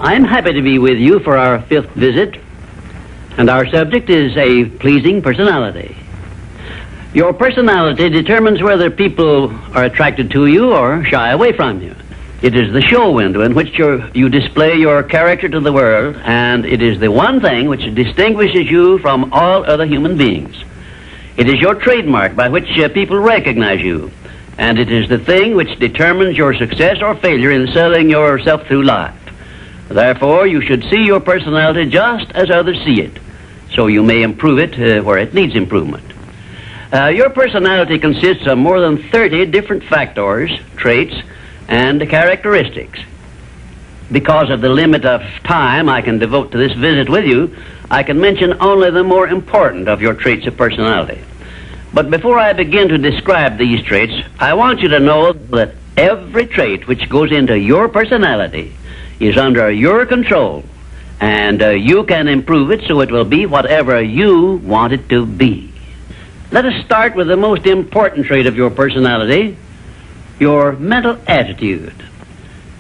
I'm happy to be with you for our 5th visit, and our subject is a pleasing personality. Your personality determines whether people are attracted to you or shy away from you. It is the show window in which you display your character to the world, and it is the one thing which distinguishes you from all other human beings. It is your trademark by which people recognize you, and it is the thing which determines your success or failure in selling yourself through life. Therefore, you should see your personality just as others see it, so you may improve it where it needs improvement. Your personality consists of more than 30 different factors, traits, and characteristics. Because of the limit of time I can devote to this visit with you, I can mention only the more important of your traits of personality. But before I begin to describe these traits, I want you to know that every trait which goes into your personality is under your control, and you can improve it so it will be whatever you want it to be. Let us start with the most important trait of your personality, your mental attitude.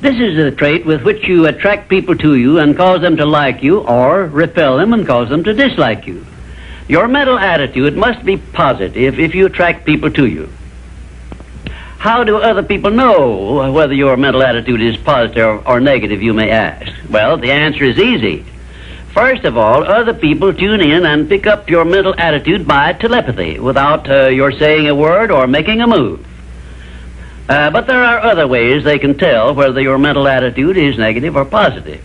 This is the trait with which you attract people to you and cause them to like you, or repel them and cause them to dislike you. Your mental attitude must be positive if you attract people to you. How do other people know whether your mental attitude is positive or negative, you may ask? Well, the answer is easy. First of all, other people tune in and pick up your mental attitude by telepathy without your saying a word or making a move. But there are other ways they can tell whether your mental attitude is negative or positive.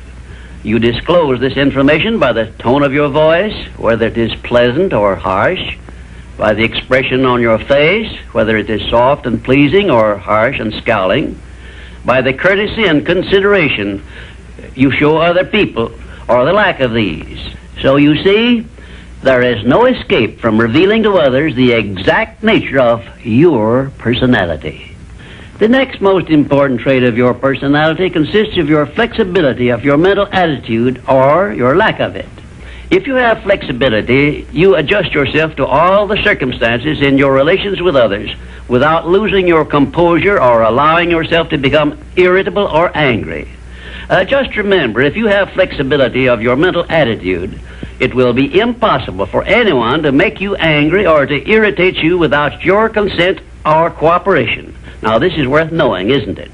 You disclose this information by the tone of your voice, whether it is pleasant or harsh, by the expression on your face, whether it is soft and pleasing or harsh and scowling, by the courtesy and consideration you show other people, or the lack of these. So you see, there is no escape from revealing to others the exact nature of your personality. The next most important trait of your personality consists of your flexibility of your mental attitude or your lack of it. If you have flexibility, you adjust yourself to all the circumstances in your relations with others without losing your composure or allowing yourself to become irritable or angry. Just remember, if you have flexibility of your mental attitude, it will be impossible for anyone to make you angry or to irritate you without your consent or cooperation. Now, this is worth knowing, isn't it?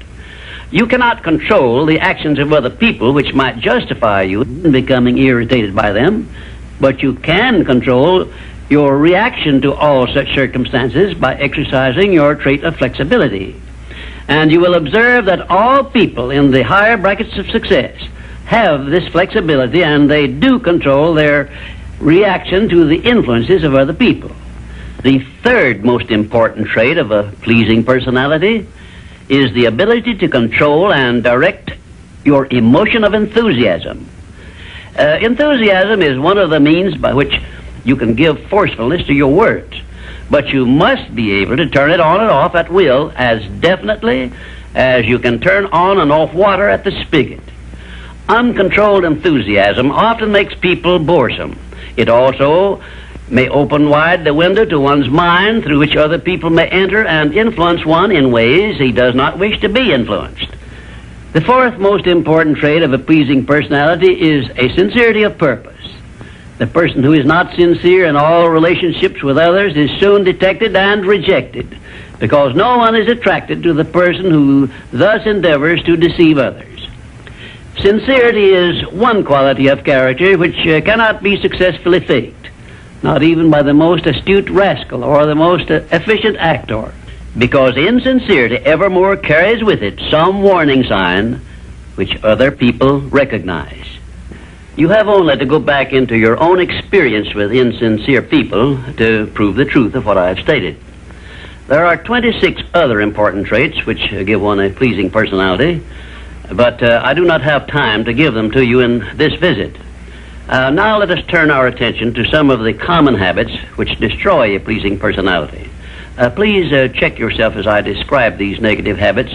You cannot control the actions of other people which might justify you in becoming irritated by them, but you can control your reaction to all such circumstances by exercising your trait of flexibility. And you will observe that all people in the higher brackets of success have this flexibility, and they do control their reaction to the influences of other people. The third most important trait of a pleasing personality is the ability to control and direct your emotion of enthusiasm. Enthusiasm is one of the means by which you can give forcefulness to your words, but you must be able to turn it on and off at will as definitely as you can turn on and off water at the spigot. Uncontrolled enthusiasm often makes people boresome. It also may open wide the window to one's mind through which other people may enter and influence one in ways he does not wish to be influenced. The fourth most important trait of a pleasing personality is a sincerity of purpose. The person who is not sincere in all relationships with others is soon detected and rejected, because no one is attracted to the person who thus endeavors to deceive others. Sincerity is one quality of character which cannot be successfully faked, not even by the most astute rascal or the most efficient actor, because insincerity evermore carries with it some warning sign which other people recognize. You have only to go back into your own experience with insincere people to prove the truth of what I have stated. There are 26 other important traits which give one a pleasing personality, but I do not have time to give them to you in this visit. Now let us turn our attention to some of the common habits which destroy a pleasing personality. Please check yourself as I describe these negative habits,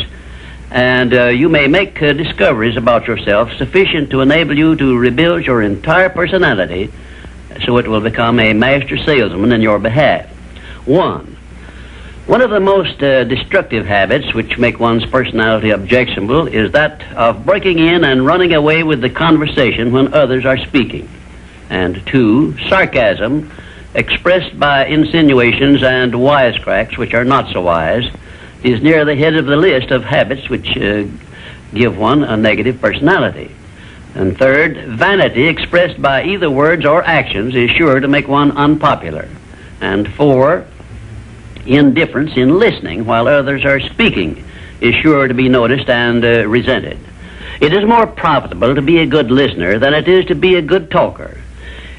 and you may make discoveries about yourself sufficient to enable you to rebuild your entire personality so it will become a master salesman in your behalf. 1. One of the most destructive habits which make one's personality objectionable is that of breaking in and running away with the conversation when others are speaking. And 2, sarcasm, expressed by insinuations and wisecracks which are not so wise, is near the head of the list of habits which give one a negative personality. And 3rd, vanity expressed by either words or actions is sure to make one unpopular. And 4, indifference in listening while others are speaking is sure to be noticed and resented. It is more profitable to be a good listener than it is to be a good talker,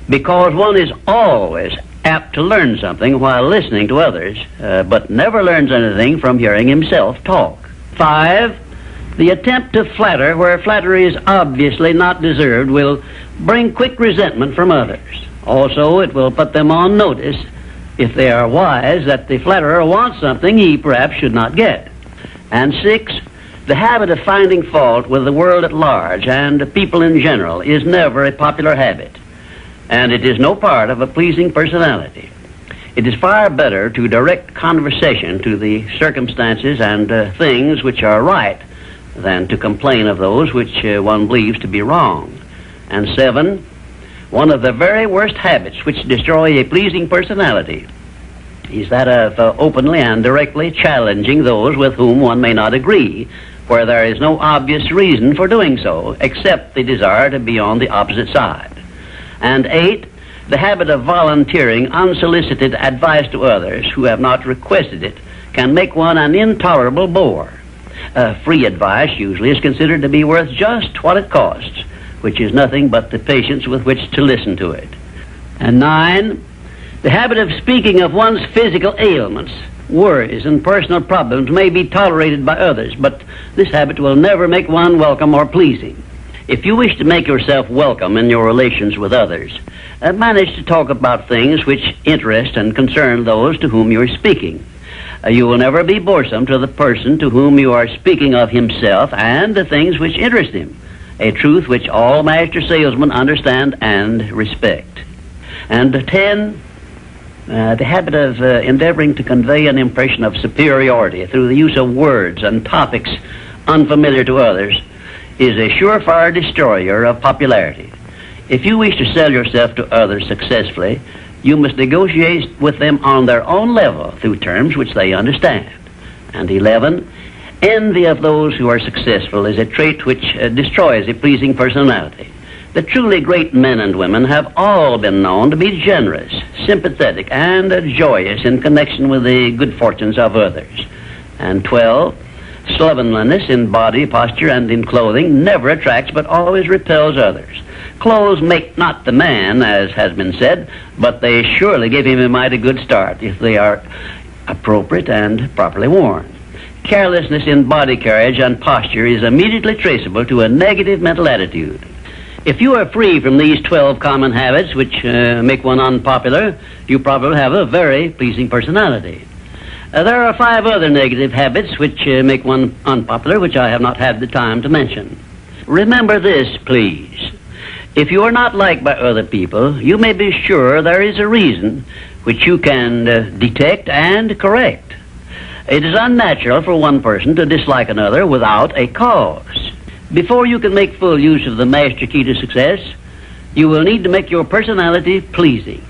because one is always apt to learn something while listening to others, but never learns anything from hearing himself talk. 5, the attempt to flatter where flattery is obviously not deserved will bring quick resentment from others. Also, it will put them on notice, if they are wise, that the flatterer wants something he perhaps should not get. And 6, the habit of finding fault with the world at large and people in general is never a popular habit, and it is no part of a pleasing personality. It is far better to direct conversation to the circumstances and things which are right than to complain of those which one believes to be wrong. And 7, one of the very worst habits which destroy a pleasing personality is that of openly and directly challenging those with whom one may not agree, where there is no obvious reason for doing so, except the desire to be on the opposite side. And 8, the habit of volunteering unsolicited advice to others who have not requested it can make one an intolerable bore. Free advice usually is considered to be worth just what it costs, which is nothing but the patience with which to listen to it. And 9, the habit of speaking of one's physical ailments, worries, and personal problems may be tolerated by others, but this habit will never make one welcome or pleasing. If you wish to make yourself welcome in your relations with others, manage to talk about things which interest and concern those to whom you are speaking. You will never be boresome to the person to whom you are speaking of himself and the things which interest him, a truth which all master salesmen understand and respect. And 10, the habit of endeavoring to convey an impression of superiority through the use of words and topics unfamiliar to others is a surefire destroyer of popularity. If you wish to sell yourself to others successfully, you must negotiate with them on their own level through terms which they understand. And 11, envy of those who are successful is a trait which destroys a pleasing personality. The truly great men and women have all been known to be generous, sympathetic, and joyous in connection with the good fortunes of others. And 12, slovenliness in body, posture, and in clothing never attracts but always repels others. Clothes make not the man, as has been said, but they surely give him a mighty good start if they are appropriate and properly worn. Carelessness in body carriage and posture is immediately traceable to a negative mental attitude. If you are free from these 12 common habits which make one unpopular, you probably have a very pleasing personality. There are 5 other negative habits which make one unpopular, which I have not had the time to mention. Remember this, please. If you are not liked by other people, you may be sure there is a reason which you can detect and correct. It is unnatural for one person to dislike another without a cause. Before you can make full use of the master key to success, you will need to make your personality pleasing.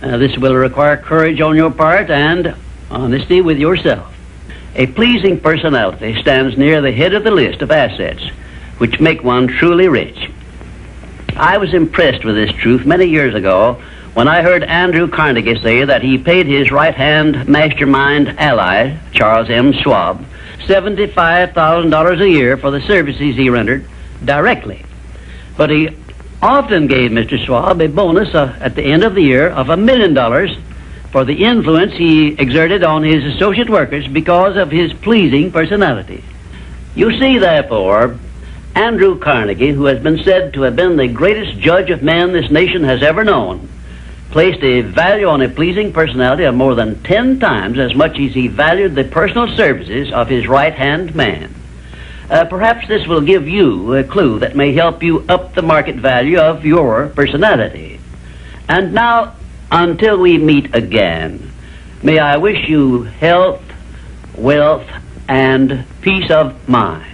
This will require courage on your part and honesty with yourself. A pleasing personality stands near the head of the list of assets which make one truly rich. I was impressed with this truth many years ago when I heard Andrew Carnegie say that he paid his right-hand mastermind ally, Charles M. Schwab, $75,000 a year for the services he rendered directly. But he often gave Mr. Schwab a bonus at the end of the year of $1 million for the influence he exerted on his associate workers because of his pleasing personality. You see, therefore, Andrew Carnegie, who has been said to have been the greatest judge of men this nation has ever known, placed a value on a pleasing personality of more than 10 times as much as he valued the personal services of his right-hand man. Perhaps this will give you a clue that may help you up the market value of your personality. And now, until we meet again, May I wish you health, wealth, and peace of mind.